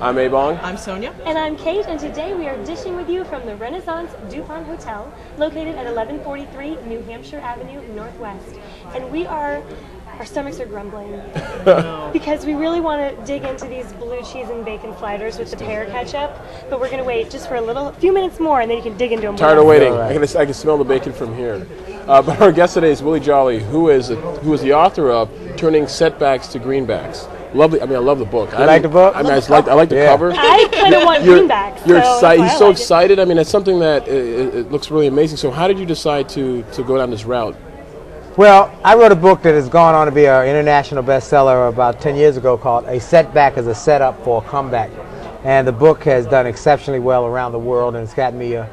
I'm Abong. I'm Sonia. And I'm Kate, and today we are dishing with you from the Renaissance DuPont Hotel, located at 1143 New Hampshire Avenue Northwest. And our stomachs are grumbling because we really want to dig into these blue cheese and bacon sliders with the pear ketchup, but we're going to wait just for a few minutes more, and then you can dig into them. Tired of waiting. I can smell the bacon from here. But our guest today is Willie Jolley, who is the author of Turning Setbacks to Greenbacks. Lovely. I mean, I love the book. You like the book? I like the cover. I kind of want greenbacks. You're excited. He's so excited. I mean, it's something that it looks really amazing. So, how did you decide to go down this route? Well, I wrote a book that has gone on to be an international bestseller about 10 years ago called A Setback is a Setup for a Comeback. And the book has done exceptionally well around the world, and it's gotten me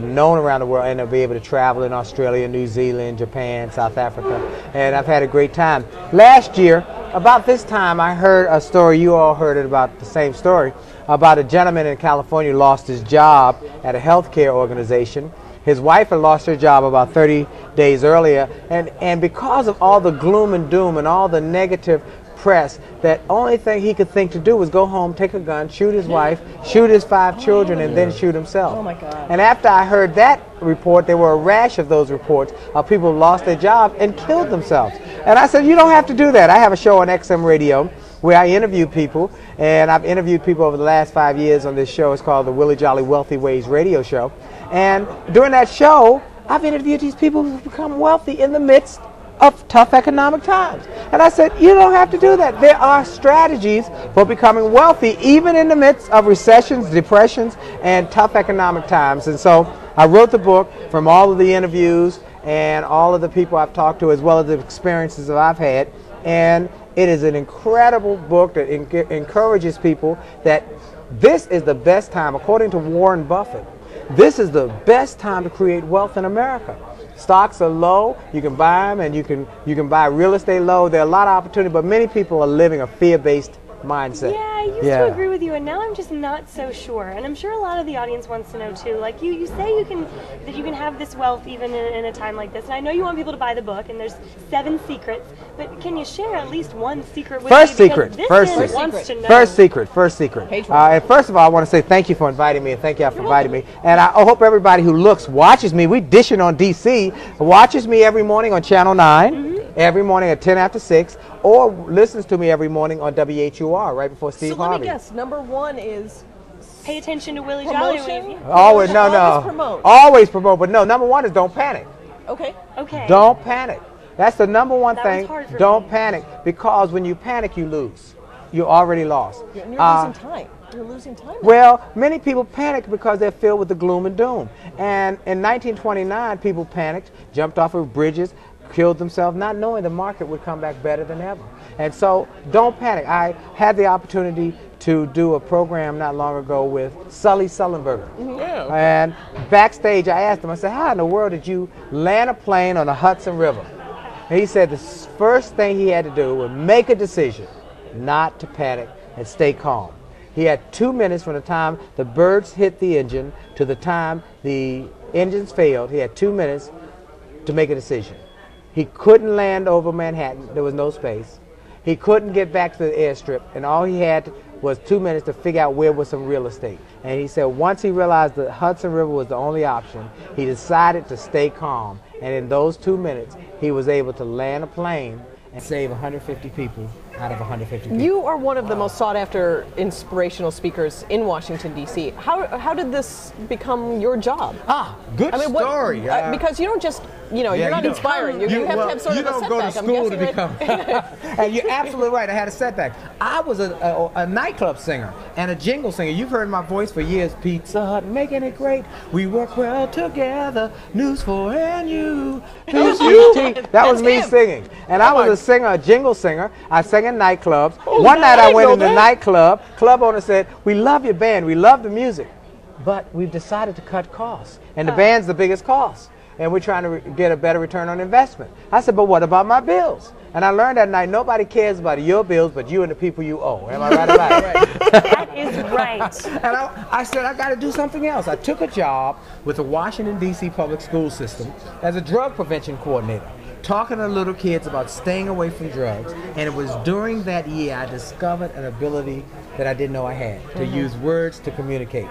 known around the world, and to be able to travel in Australia, New Zealand, Japan, South Africa, and I've had a great time. Last year, about this time, I heard a story, you all heard it about the same story, about a gentleman in California who lost his job at a healthcare organization. His wife had lost her job about 30 days earlier, and because of all the gloom and doom and all the negative press, that only thing he could think to do was go home, take a gun, shoot his wife, shoot his 5 children, and then shoot himself. Oh my God. And after I heard that report, there were a rash of those reports of people who lost their job and killed themselves. And I said, you don't have to do that. I have a show on XM Radio where I interview people, and I've interviewed people over the last 5 years on this show. It's called the Willie Jolley Wealthy Ways Radio Show. And during that show, I've interviewed these people who've become wealthy in the midst of tough economic times. And I said, you don't have to do that. There are strategies for becoming wealthy even in the midst of recessions, depressions, and tough economic times. And so I wrote the book from all of the interviews and all of the people I've talked to, as well as the experiences that I've had. And it is an incredible book that encourages people that this is the best time, according to Warren Buffett, this is the best time to create wealth in America. Stocks are low, you can buy them, and you can buy real estate low. There are a lot of opportunity, but many people are living a fear-based mindset. Yeah, I used to agree with you, and now I'm just not so sure. And I'm sure a lot of the audience wants to know too. Like you say that you can have this wealth even in a time like this. And I know you want people to buy the book, and there's 7 secrets. But can you share at least one secret with me? First secret. First secret. And first of all, I want to say thank you for inviting me, and thank you for inviting me. And I hope everybody who watches me. We dishing on DC. Watches me every morning on Channel 9. Every morning at 10 after 6, or listens to me every morning on WHUR right before Steve Harvey. So let me guess, number 1 is pay attention to Willie Jolley. Always promote. Always promote, but no, number 1 is don't panic. Okay. Don't panic. That's the number 1 thing. Don't me. Panic, because when you panic, you lose. You're already lost. You're losing time. You're losing time. Well, many people panic because they're filled with the gloom and doom. And in 1929, people panicked, jumped off of bridges, killed themselves, not knowing the market would come back better than ever. And so don't panic. I had the opportunity to do a program not long ago with Sully Sullenberger. And backstage I asked him, I said, how in the world did you land a plane on the Hudson River? And he said the first thing he had to do was make a decision not to panic and stay calm. He had 2 minutes from the time the birds hit the engine to the time the engines failed. He had 2 minutes to make a decision. He couldn't land over Manhattan. There was no space. He couldn't get back to the airstrip, and all he had was 2 minutes to figure out where was some real estate. And he said once he realized the Hudson River was the only option, he decided to stay calm. And in those 2 minutes, he was able to land a plane and save 150 people out of 150 people. You are one of the most sought-after inspirational speakers in Washington, D.C. How did this become your job? Good story. Because you don't just, you're not inspiring. You have to have sort of a setback. You don't go to school to become. And you're absolutely right. I had a setback. I was a nightclub singer and a jingle singer. You've heard my voice for years. Pizza Hut, making it great. We work well together. News for and you. That was me singing. And I was a singer, a jingle singer. I sang in nightclubs. One night I went in the nightclub. Club owner said, we love your band. We love the music. But we've decided to cut costs. And the band's the biggest cost. And we're trying to get a better return on investment. I said, but what about my bills? And I learned that night, nobody cares about your bills but you and the people you owe. Am I right about it? That is right. And I said, I got to do something else. I took a job with the Washington, D.C. public school system as a drug prevention coordinator, talking to little kids about staying away from drugs. And it was during that year I discovered an ability that I didn't know I had, to use words to communicate.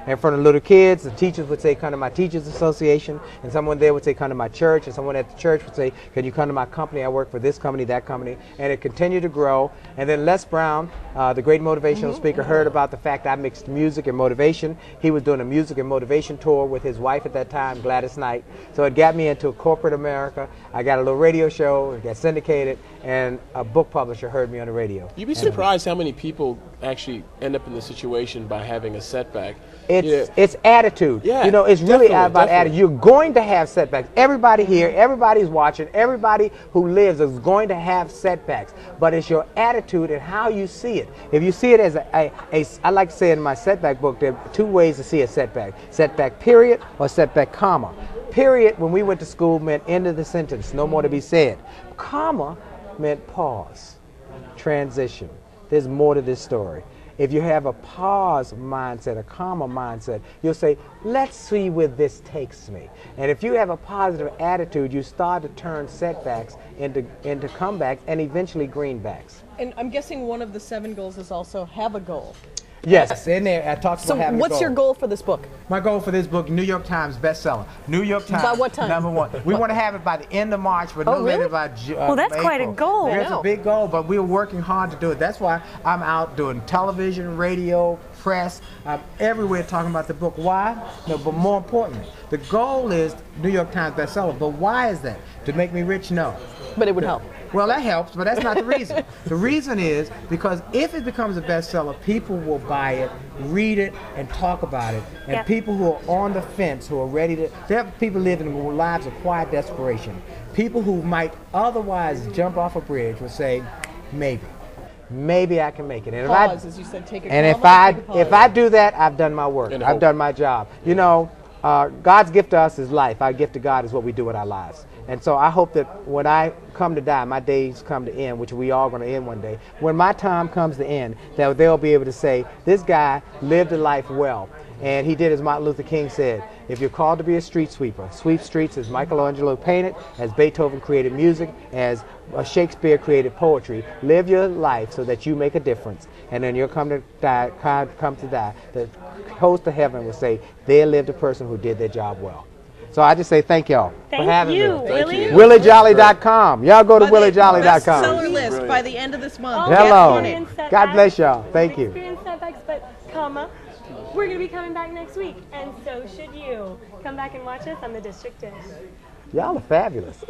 And for the little kids, the teachers would say, come to my teachers association, and someone there would say, come to my church, and someone at the church would say, can you come to my company? I work for this company, that company, and it continued to grow. And then Les Brown, the great motivational speaker, heard about the fact I mixed music and motivation. He was doing a music and motivation tour with his wife at that time, Gladys Knight. So it got me into corporate America. I got a little radio show, it got syndicated, and a book publisher heard me on the radio. You'd be surprised how many people actually end up in this situation by having a setback. It's attitude. Yeah, you know, it's really about definitely. attitude. You're going to have setbacks. Everybody here, everybody's watching, everybody who lives is going to have setbacks. But it's your attitude and how you see it. If you see it as I like to say in my setback book, there are two ways to see a setback. Setback period or setback comma. Period, when we went to school, meant end of the sentence, no more to be said. Comma meant pause, transition. There's more to this story. If you have a pause mindset, a comma mindset, you'll say, let's see where this takes me. And if you have a positive attitude, you start to turn setbacks into comebacks and eventually greenbacks. And I'm guessing one of the 7 goals is also have a goal. Yes, in there I talked about having a goal. So what's your goal for this book? My goal for this book, New York Times bestseller. New York Times. By what time? #1. We want to have it by the end of March, but no later by Well, that's quite a goal. It's a big goal, but we're working hard to do it. That's why I'm out doing television, radio, press. I'm everywhere talking about the book. Why? No, but more importantly, the goal is New York Times bestseller. But why is that? To make me rich? No. But it would help. Well, that helps, but that's not the reason. The reason is because if it becomes a bestseller, people will buy it, read it, and talk about it. And people who are on the fence, who are ready to, there are people living lives of quiet desperation. People who might otherwise jump off a bridge will say, maybe I can make it. And Pause, as you said, take a and comma, if I do that, I've done my work. I've done my job. You know, God's gift to us is life. Our gift to God is what we do with our lives. And so I hope that when I come to die, my days come to end, which we all going to end one day. When my time comes to end, that they'll be able to say, this guy lived a life well. And he did as Martin Luther King said, if you're called to be a street sweeper, sweep streets as Michelangelo painted, as Beethoven created music, as Shakespeare created poetry. Live your life so that you make a difference. And then you'll come to die, the host of heaven will say, there lived a person who did their job well. So I just say thank y'all for having me. Willie. WillieJolley.com. Y'all go to WillieJolley.com. Bestseller list by the end of this month. Hello. God bless y'all. Thank you. Experience setbacks, but comma. We're going to be coming back next week, and so should you. Come back and watch us on the District Dish. Y'all are fabulous.